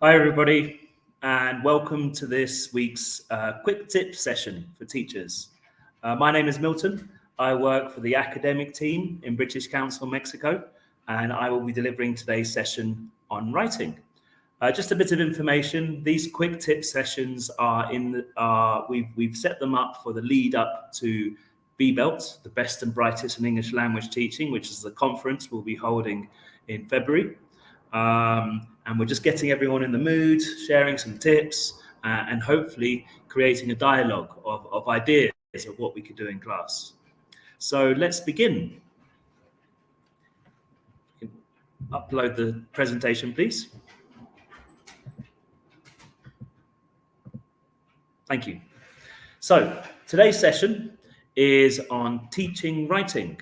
Hi, everybody, and welcome to this week's quick tip session for teachers. My name is Milton. I work for the academic team in British Council, Mexico, and I will be delivering today's session on writing. Just a bit of information. These quick tip sessions are we've set them up for the lead up to BBELT, the Best and Brightest in English Language Teaching, which is the conference we'll be holding in February. And we're just getting everyone in the mood, sharing some tips, and hopefully creating a dialogue of ideas of what we could do in class. So let's begin. Upload the presentation, please. Thank you. So today's session is on teaching writing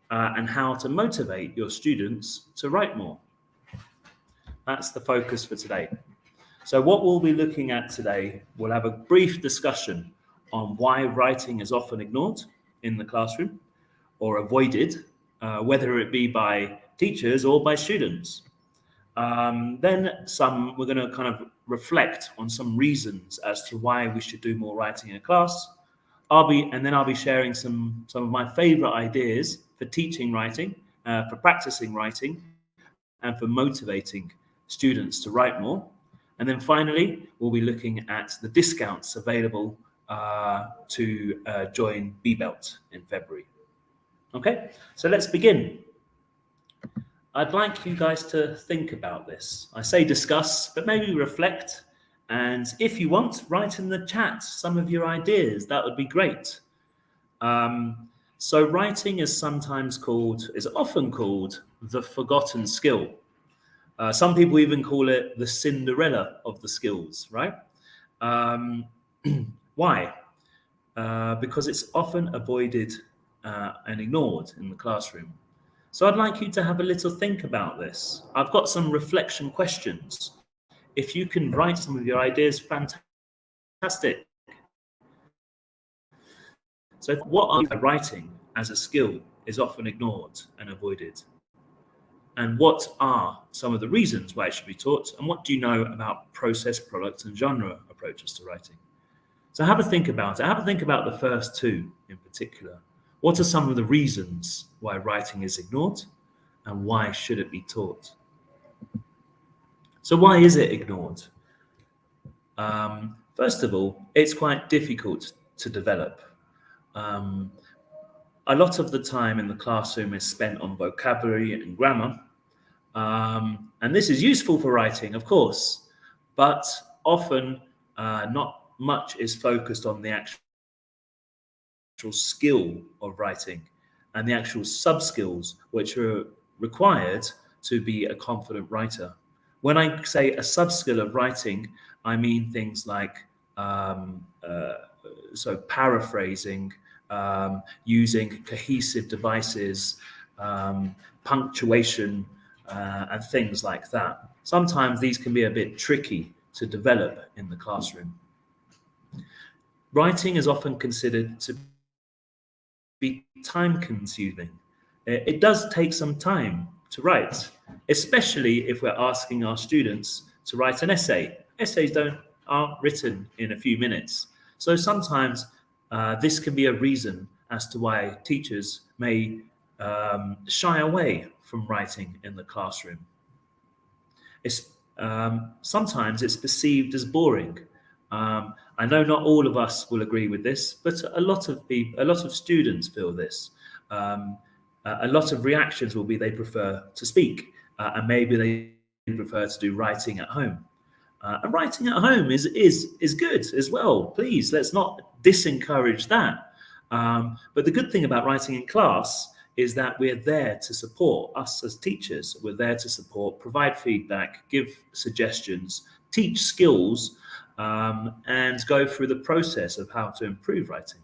and how to motivate your students to write more. That's the focus for today. So what we'll be looking at today, we'll have a brief discussion on why writing is often ignored in the classroom or avoided, whether it be by teachers or by students. Then we're going to kind of reflect on some reasons as to why we should do more writing in a class. I'll be sharing some of my favorite ideas for teaching writing, for practicing writing, and for motivating students to write more. And then finally, we'll be looking at the discounts available to join BBELT in February. Okay, so let's begin. I'd like you guys to think about this. I say discuss, but maybe reflect. And if you want, write in the chat some of your ideas. That would be great. So writing is often called the forgotten skill. Some people even call it the Cinderella of the skills, right? Why? Because it's often avoided and ignored in the classroom. So I'd like you to have a little think about this. I've got some reflection questions. If you can write some of your ideas, fantastic. So what writing as a skill is often ignored and avoided? And what are some of the reasons why it should be taught? And what do you know about process, product, and genre approaches to writing? So have a think about it. Have a think about the first two in particular. What are some of the reasons why writing is ignored? And why should it be taught? So why is it ignored? First of all, it's quite difficult to develop. A lot of the time in the classroom is spent on vocabulary and grammar. And this is useful for writing, of course, but often not much is focused on the actual skill of writing and the actual sub-skills which are required to be a confident writer. When I say a sub-skill of writing, I mean things like paraphrasing, using cohesive devices, punctuation, and things like that. Sometimes these can be a bit tricky to develop in the classroom. Writing is often considered to be time-consuming. It does take some time to write, especially if we're asking our students to write an essay. Essays aren't written in a few minutes. So sometimes this can be a reason as to why teachers may shy away from writing in the classroom. Sometimes it's perceived as boring. I know not all of us will agree with this, but a lot of students feel this. A lot of reactions will be they prefer to speak, and maybe they prefer to do writing at home. And writing at home is good as well. Please, let's not disencourage that. But the good thing about writing in class is that we're there to support us as teachers. We're there to support, provide feedback, give suggestions, teach skills, and go through the process of how to improve writing.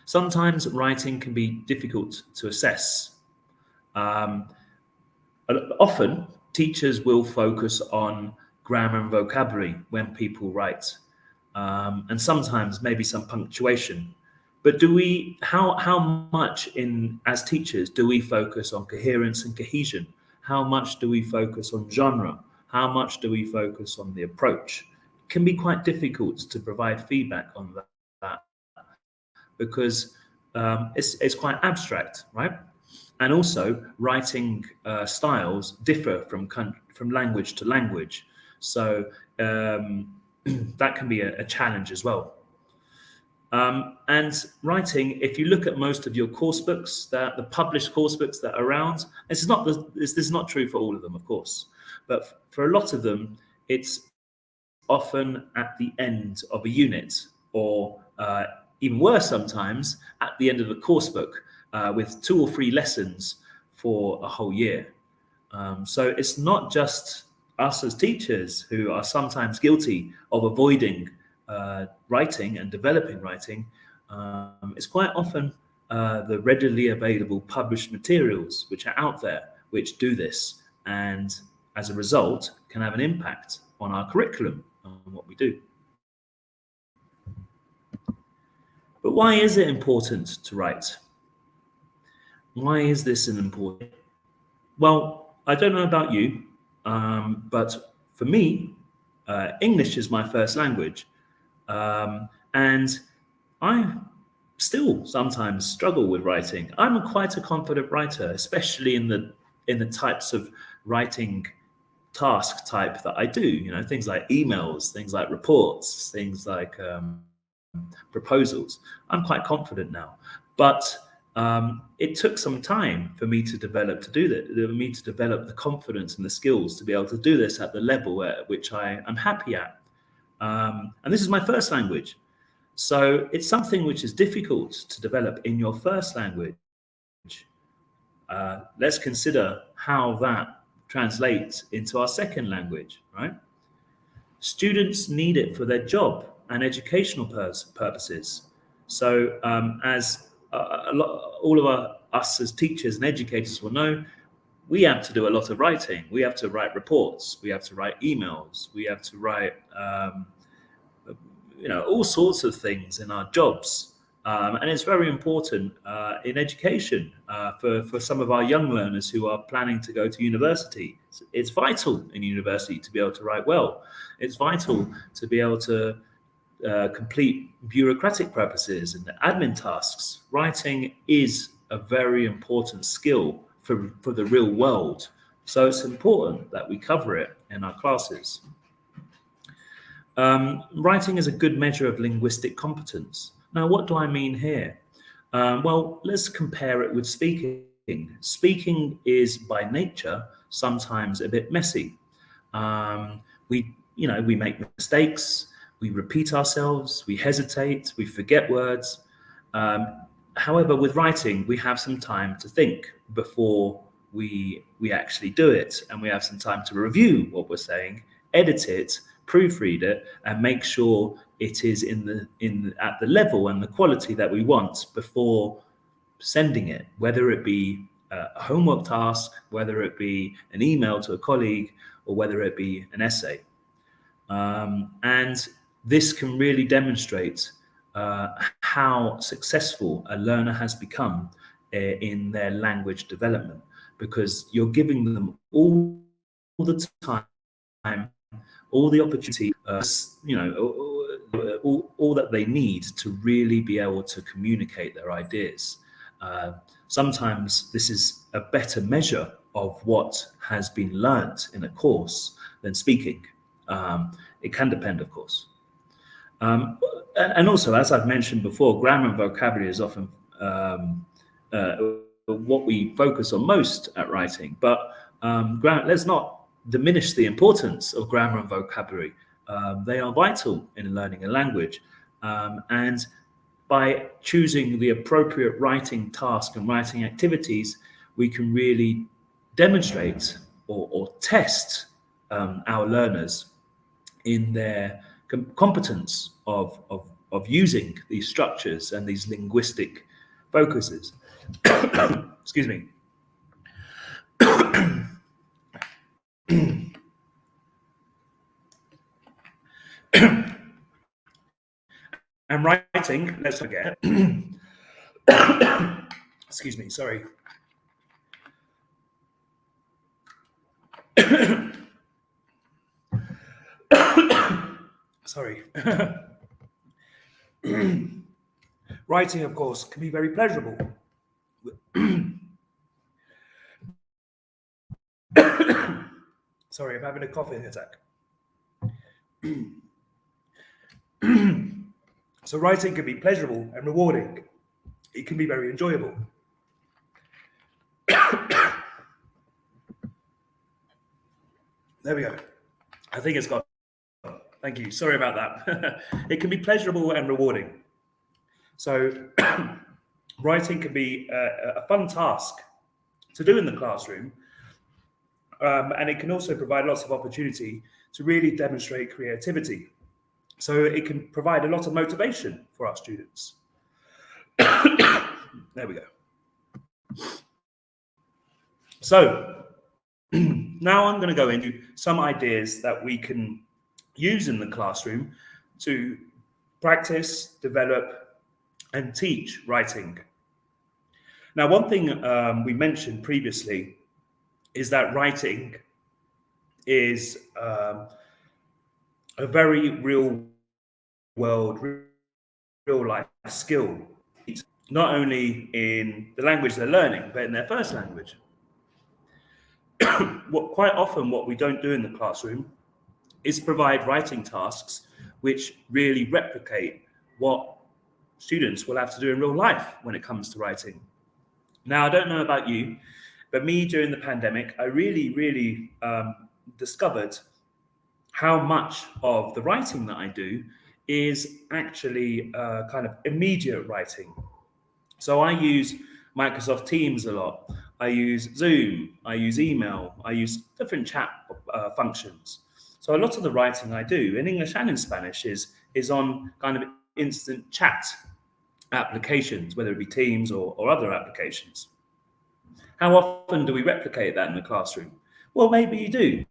Sometimes writing can be difficult to assess. Often, teachers will focus on grammar and vocabulary when people write, and sometimes maybe some punctuation. But how much as teachers do we focus on coherence and cohesion? How much do we focus on genre? How much do we focus on the approach? It can be quite difficult to provide feedback on that because it's quite abstract, right? And also, writing styles differ from language to language, so that can be a challenge as well. And writing, if you look at most of your course books, the published course books that are around, this is not true for all of them, of course, but for a lot of them, it's often at the end of a unit, or even worse sometimes, at the end of a course book with 2 or 3 lessons for a whole year. So it's not just us as teachers who are sometimes guilty of avoiding writing and developing writing. It's quite often the readily available published materials which are out there which do this, and as a result can have an impact on our curriculum, on what we do. But why is it important to write? Why is this an important? Well, I don't know about you, but for me, English is my first language. And I still sometimes struggle with writing. I'm quite a confident writer, especially in the types of writing task type that I do. You know, things like emails, things like reports, things like proposals. I'm quite confident now, but it took some time for me to develop the confidence and the skills to be able to do this at the level at which I am happy at. And this is my first language. So it's something which is difficult to develop in your first language. Let's consider how that translates into our second language, right? Students need it for their job and educational purposes. So as all of us as teachers and educators will know, we have to do a lot of writing. We have to write reports. We have to write emails. We have to write all sorts of things in our jobs, and it's very important in education for some of our young learners who are planning to go to university. It's vital in university to be able to write well. It's vital to be able to complete bureaucratic purposes and admin tasks. Writing is a very important skill for the real world, so it's important that we cover it in our classes. Writing is a good measure of linguistic competence. Now, what do I mean here? Well, let's compare it with speaking. Speaking is by nature sometimes a bit messy. We make mistakes, we repeat ourselves, we hesitate, we forget words. However, with writing, we have some time to think before we actually do it, and we have some time to review what we're saying, edit it, proofread it, and make sure it is at the level and the quality that we want before sending it, whether it be a homework task, whether it be an email to a colleague, or whether it be an essay. And this can really demonstrate how successful a learner has become in their language development, because you're giving them all the time, all the opportunity, all that they need to really be able to communicate their ideas. Sometimes this is a better measure of what has been learnt in a course than speaking. It can depend, of course. And also, as I've mentioned before, grammar and vocabulary is often what we focus on most at writing. But let's not diminish the importance of grammar and vocabulary. They are vital in learning a language. And by choosing the appropriate writing task and writing activities, we can really demonstrate or test our learners in their competence of using these structures and these linguistic focuses. Excuse me. And writing, let's forget. Excuse me, sorry. Sorry. Writing, of course, can be very pleasurable. Sorry, I'm having a coughing attack. So writing can be pleasurable and rewarding. It can be very enjoyable. There we go. I think it's gone. Thank you. Sorry about that. It can be pleasurable and rewarding. So writing can be a fun task to do in the classroom. And it can also provide lots of opportunity to really demonstrate creativity. So it can provide a lot of motivation for our students. There we go. So now I'm going to go into some ideas that we can use in the classroom to practice, develop, and teach writing. Now, one thing we mentioned previously is that writing is a very real world, real life skill, not only in the language they're learning, but in their first language. Quite often what we don't do in the classroom is provide writing tasks which really replicate what students will have to do in real life when it comes to writing. Now, I don't know about you, but me during the pandemic, I really discovered how much of the writing that I do is actually kind of immediate writing. So I use Microsoft Teams a lot. I use Zoom, I use email, I use different chat functions. So a lot of the writing I do in English and in Spanish is on kind of instant chat applications, whether it be Teams or other applications. How often do we replicate that in the classroom? Well, maybe you do,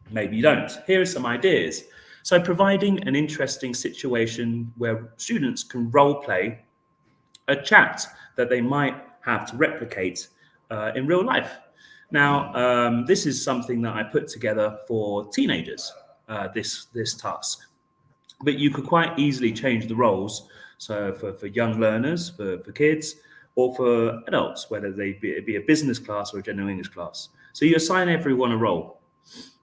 maybe you don't. Here are some ideas. So providing an interesting situation where students can role play a chat that they might have to replicate in real life. Now, this is something that I put together for teenagers, this task. But you could quite easily change the roles. So for young learners, for kids, or for adults, whether they be a business class or a general English class. So you assign everyone a role.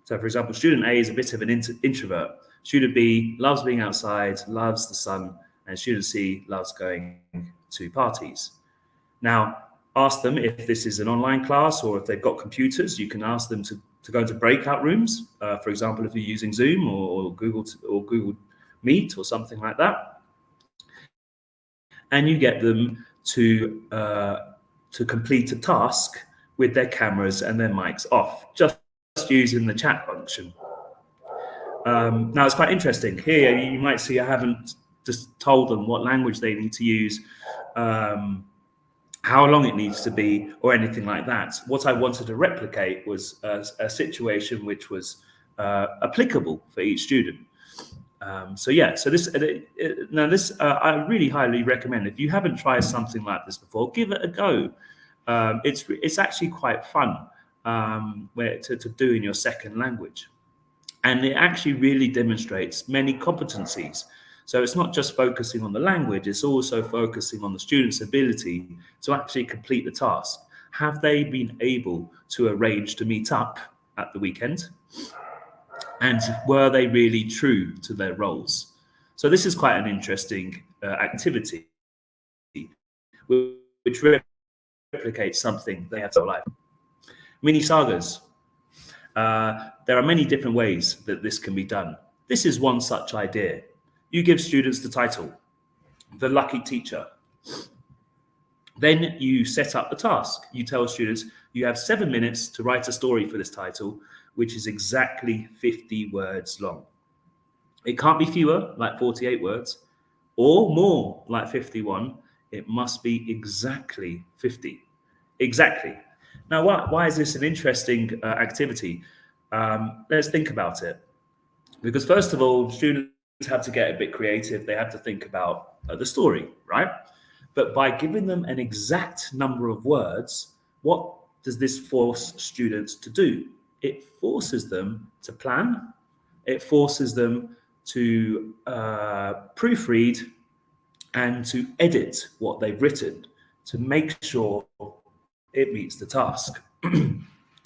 So for example, student A is a bit of an introvert. Student B loves being outside, loves the sun, and student C loves going to parties. Now, ask them if this is an online class or if they've got computers. You can ask them to go into breakout rooms. For example, if you're using Zoom or Google Meet or something like that, and you get them to complete a task with their cameras and their mics off, just using the chat function. Now it's quite interesting. Here you might see I haven't just told them what language they need to use, how long it needs to be, or anything like that. What I wanted to replicate was a situation which was applicable for each student. So this I really highly recommend. If you haven't tried something like this before, give it a go. It's actually quite fun to do in your second language, and it actually really demonstrates many competencies. So it's not just focusing on the language; it's also focusing on the student's ability to actually complete the task. Have they been able to arrange to meet up at the weekend? And were they really true to their roles? So this is quite an interesting activity, which replicates something they have to life. Mini sagas. There are many different ways that this can be done. This is one such idea. You give students the title, The Lucky Teacher. Then you set up the task. You tell students you have 7 minutes to write a story for this title, which is exactly 50 words long. It can't be fewer, like 48 words, or more, like 51. It must be exactly 50. Exactly. Now, why is this an interesting activity? Let's think about it. Because first of all, students have to get a bit creative. They have to think about the story, right? But by giving them an exact number of words, what does this force students to do? It forces them to plan. It forces them to proofread and to edit what they've written to make sure it meets the task.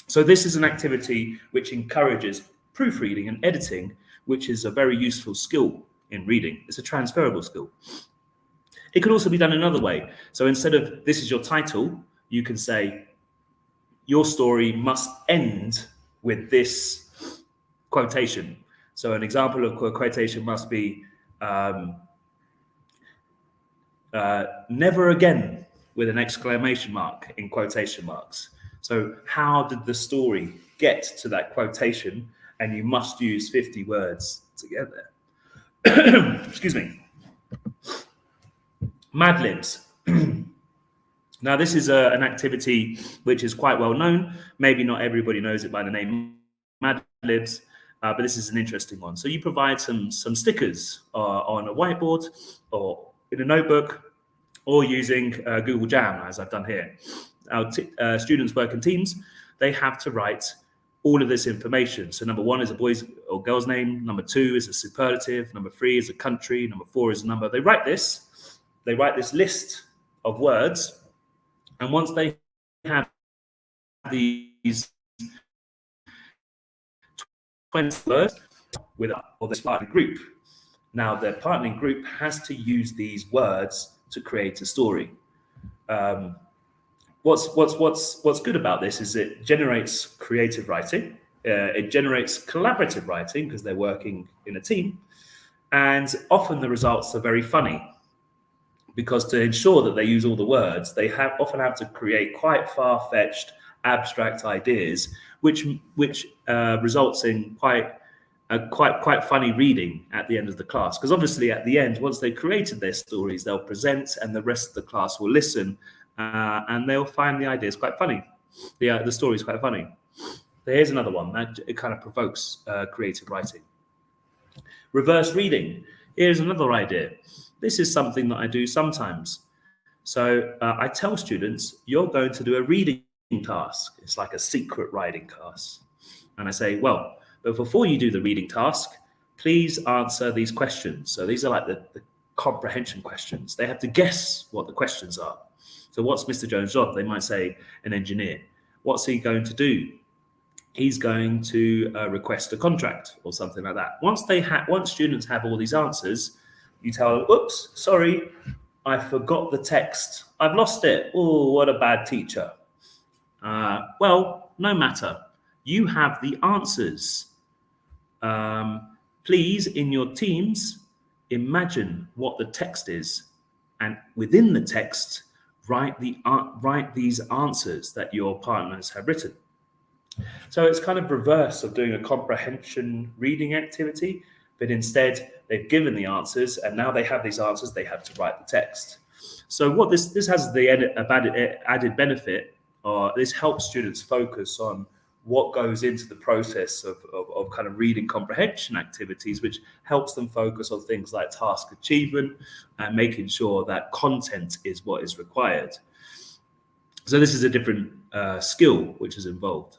So this is an activity which encourages proofreading and editing, which is a very useful skill in reading. It's a transferable skill. It could also be done another way. So instead of "this is your title," you can say your story must end with this quotation. So an example of a quotation must be "never again" with an exclamation mark in quotation marks. So how did the story get to that quotation? And you must use 50 words to get there. Excuse me. Mad Libs. Now, this is an activity which is quite well known. Maybe not everybody knows it by the name Mad Libs, but this is an interesting one. So you provide some stickers on a whiteboard or in a notebook or using Google Jam, as I've done here. Our students work in teams. They have to write all of this information. So number 1 is a boy's or girl's name. Number 2 is a superlative. Number 3 is a country. Number 4 is a number. They write this list of words. And once they have these 20 words with this partner group, now their partnering group has to use these words to create a story. What's good about this is it generates creative writing. It generates collaborative writing because they're working in a team, and often the results are very funny. Because to ensure that they use all the words, they often have to create quite far-fetched, abstract ideas, which results in quite funny reading at the end of the class. Because obviously, at the end, once they've created their stories, they'll present, and the rest of the class will listen, and they'll find the ideas quite funny. The story is quite funny. So here's another one that it kind of provokes creative writing. Reverse reading. Here's another idea. This is something that I do sometimes. So I tell students, you're going to do a reading task. It's like a secret writing task. And I say, well, but before you do the reading task, please answer these questions. So these are like the comprehension questions. They have to guess what the questions are. So what's Mr. Jones' job? They might say an engineer. What's he going to do? He's going to request a contract or something like that. Once students have all these answers, you tell them, oops, sorry, I forgot the text. I've lost it. Oh, what a bad teacher. Well, no matter. You have the answers. Please, in your teams, imagine what the text is. And within the text, write these answers that your partners have written. So it's kind of reverse of doing a comprehension reading activity, but instead they've given the answers, and now they have these answers, they have to write the text. So what this has the added benefit, or this helps students focus on what goes into the process of kind of reading comprehension activities, which helps them focus on things like task achievement and making sure that content is what is required. So this is a different skill which is involved.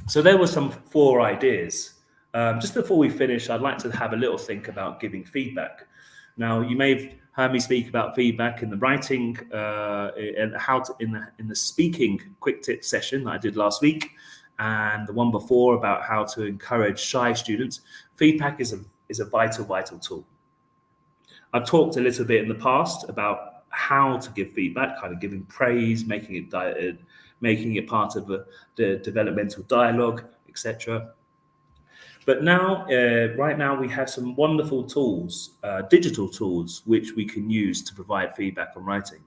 So there were some 4 ideas. Just before we finish, I'd like to have a little think about giving feedback. Now, you may have heard me speak about feedback in the writing and how to, in the speaking quick tip session that I did last week, and the one before about how to encourage shy students. Feedback is a vital tool. I've talked a little bit in the past about how to give feedback, kind of giving praise, making it part of the developmental dialogue, etc. But now, right now, we have some wonderful tools, digital tools, which we can use to provide feedback on writing.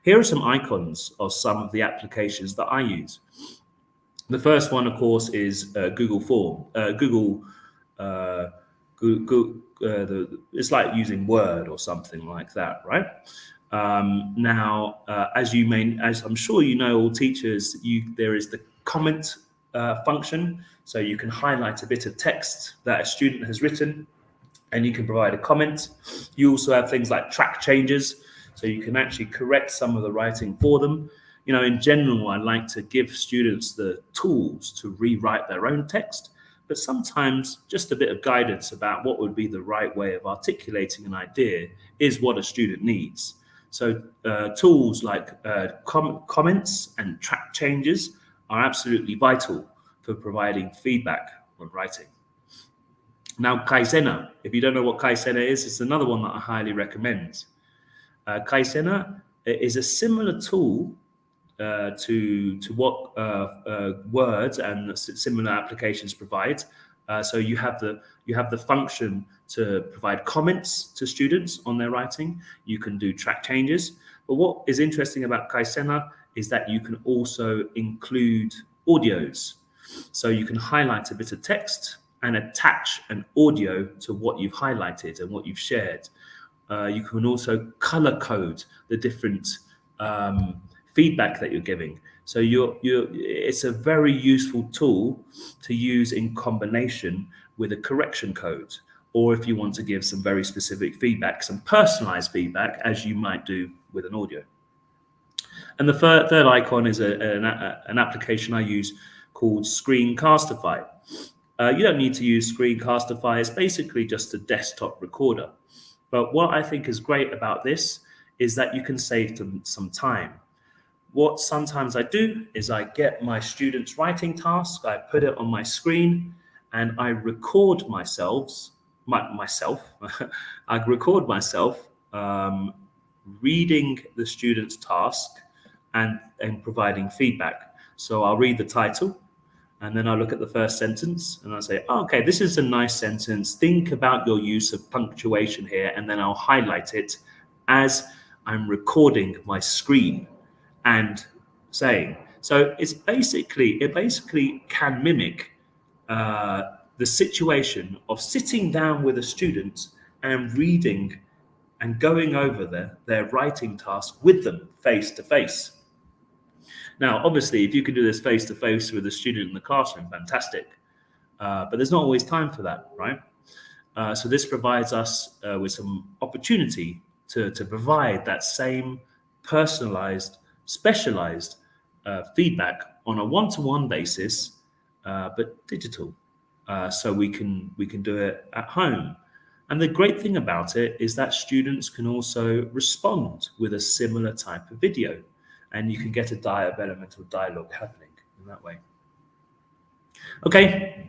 Here are some icons of some of the applications that I use. The first one, of course, is Google Form. It's like using Word or something like that, right? Now, as I'm sure you know, all teachers, there is the comment function. So you can highlight a bit of text that a student has written and you can provide a comment. You also have things like track changes, so you can actually correct some of the writing for them. In general, I like to give students the tools to rewrite their own text, but sometimes just a bit of guidance about what would be the right way of articulating an idea is what a student needs. So tools like comments and track changes are absolutely vital for providing feedback on writing. Now, Kaizena, if you don't know what Kaizena is, it's another one that I highly recommend. Kaizena is a similar tool to what Word and similar applications provide. So you have the function to provide comments to students on their writing. You can do track changes. But what is interesting about Kaisena is that you can also include audios. So you can highlight a bit of text and attach an audio to what you've highlighted and what you've shared. You can also color code the different feedback that you're giving. So it's a very useful tool to use in combination with a correction code, or if you want to give some very specific feedback, some personalized feedback, as you might do with an audio. And the third icon is an application I use called Screencastify. You don't need to use Screencastify. It's basically just a desktop recorder. But what I think is great about this is that you can save them some time. What sometimes I do is I get my students' writing task, I put it on my screen, and I record myself. I record myself reading the student's task and providing feedback. So I'll read the title, and then I look at the first sentence and I say, oh, okay, this is a nice sentence. Think about your use of punctuation here. And then I'll highlight it as I'm recording my screen and saying. So it basically can mimic the situation of sitting down with a student and reading and going over their writing task with them face to face. Now, obviously, if you can do this face to face with a student in the classroom, fantastic. But there's not always time for that, right? So this provides us with some opportunity to provide that same personalized, specialized feedback on a one-to-one basis, but digital. So we can do it at home. And the great thing about it is that students can also respond with a similar type of video, and you can get a developmental dialogue happening in that way. Okay,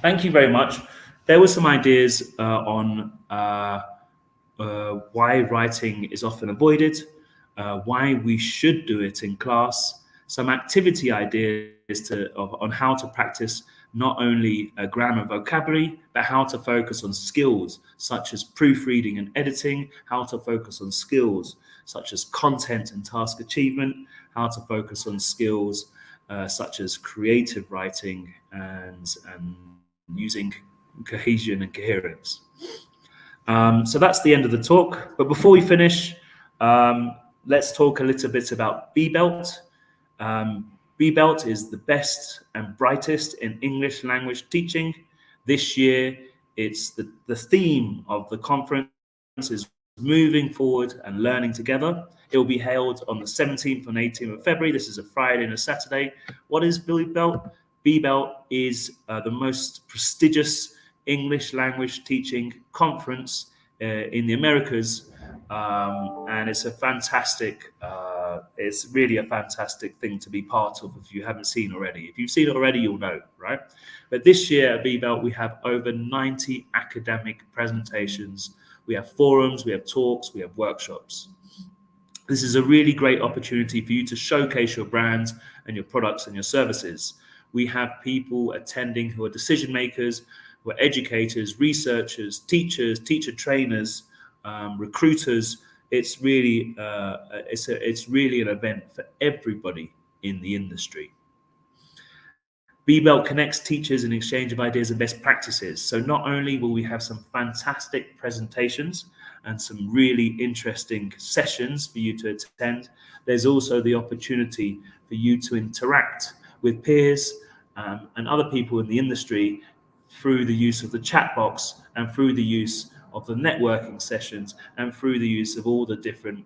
thank you very much. There were some ideas on why writing is often avoided, why we should do it in class, some activity ideas on how to practice not only grammar vocabulary, but how to focus on skills such as proofreading and editing, how to focus on skills such as content and task achievement, how to focus on skills such as creative writing and using cohesion and coherence. So that's the end of the talk. But before we finish, let's talk a little bit about BBELT. BBELT is the best and brightest in English language teaching. This year, it's the theme of the conference is moving forward and learning together. It will be held on the 17th and 18th of February. This is a Friday and a Saturday. What is BBELT? BBELT is the most prestigious English language teaching conference in the Americas, and it's a fantastic. It's really a fantastic thing to be part of if you haven't seen already. If you've seen it already, you'll know, right? But this year at BBELT, we have over 90 academic presentations. We have forums, we have talks, we have workshops. This is a really great opportunity for you to showcase your brands and your products and your services. We have people attending who are decision makers, who are educators, researchers, teachers, teacher trainers, recruiters. It's really an event for everybody in the industry. BBELT connects teachers in exchange of ideas and best practices. So not only will we have some fantastic presentations and some really interesting sessions for you to attend, there's also the opportunity for you to interact with peers and other people in the industry through the use of the chat box and through the use of the networking sessions and through the use of all the different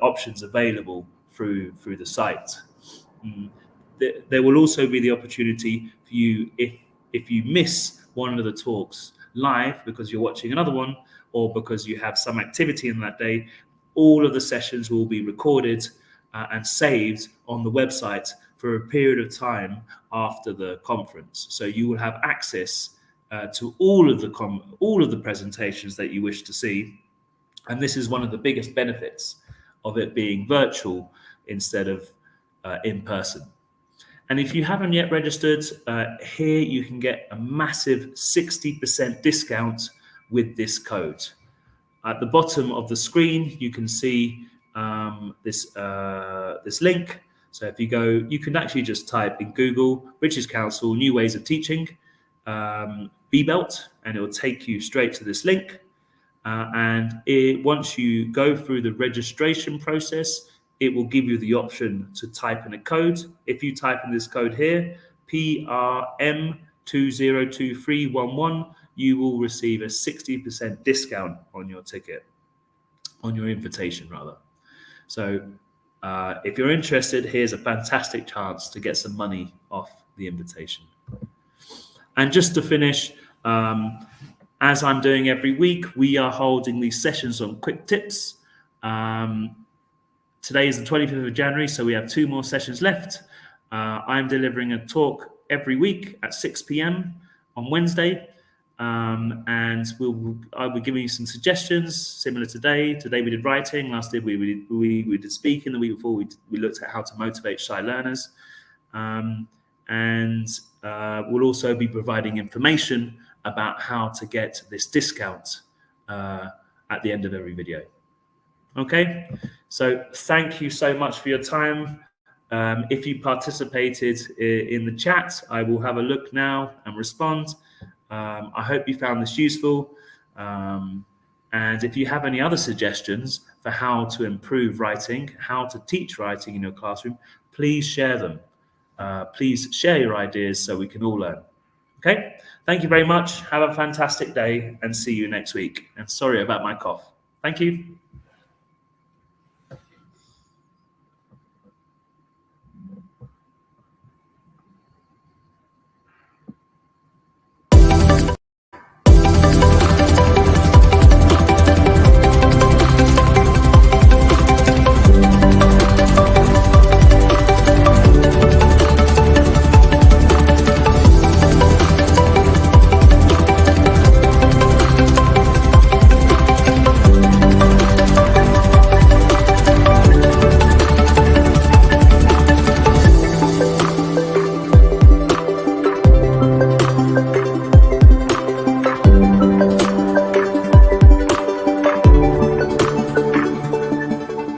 options available through the site. there will also be the opportunity for you, if you miss one of the talks live because you're watching another one or because you have some activity in that day, all of the sessions will be recorded and saved on the website for a period of time after the conference. So you will have access to all of the presentations that you wish to see. And this is one of the biggest benefits of it being virtual instead of in person. And if you haven't yet registered, here you can get a massive 60% discount with this code. At the bottom of the screen, you can see this link. So if you go, you can actually just type in Google, British Council, New Ways of Teaching, BBELT, and it will take you straight to this link. Once you go through the registration process, it will give you the option to type in a code. If you type in this code here, PRM202311, you will receive a 60% discount on your ticket, on your invitation rather. So if you're interested, here's a fantastic chance to get some money off the invitation. And just to finish, as I'm doing every week, we are holding these sessions on quick tips. Today is the 25th of January, so we have 2 more sessions left. I'm delivering a talk every week at 6 p.m. on Wednesday, and I'll be giving you some suggestions similar today. Today we did writing. Last day we did speaking. The week before we looked at how to motivate shy learners, and we'll also be providing information about how to get this discount at the end of every video. Okay, so thank you so much for your time. If you participated in the chat, I will have a look now and respond. I hope you found this useful. And if you have any other suggestions for how to improve writing, how to teach writing in your classroom, please share them. Please share your ideas so we can all learn. Okay, thank you very much. Have a fantastic day and see you next week. And sorry about my cough. Thank you.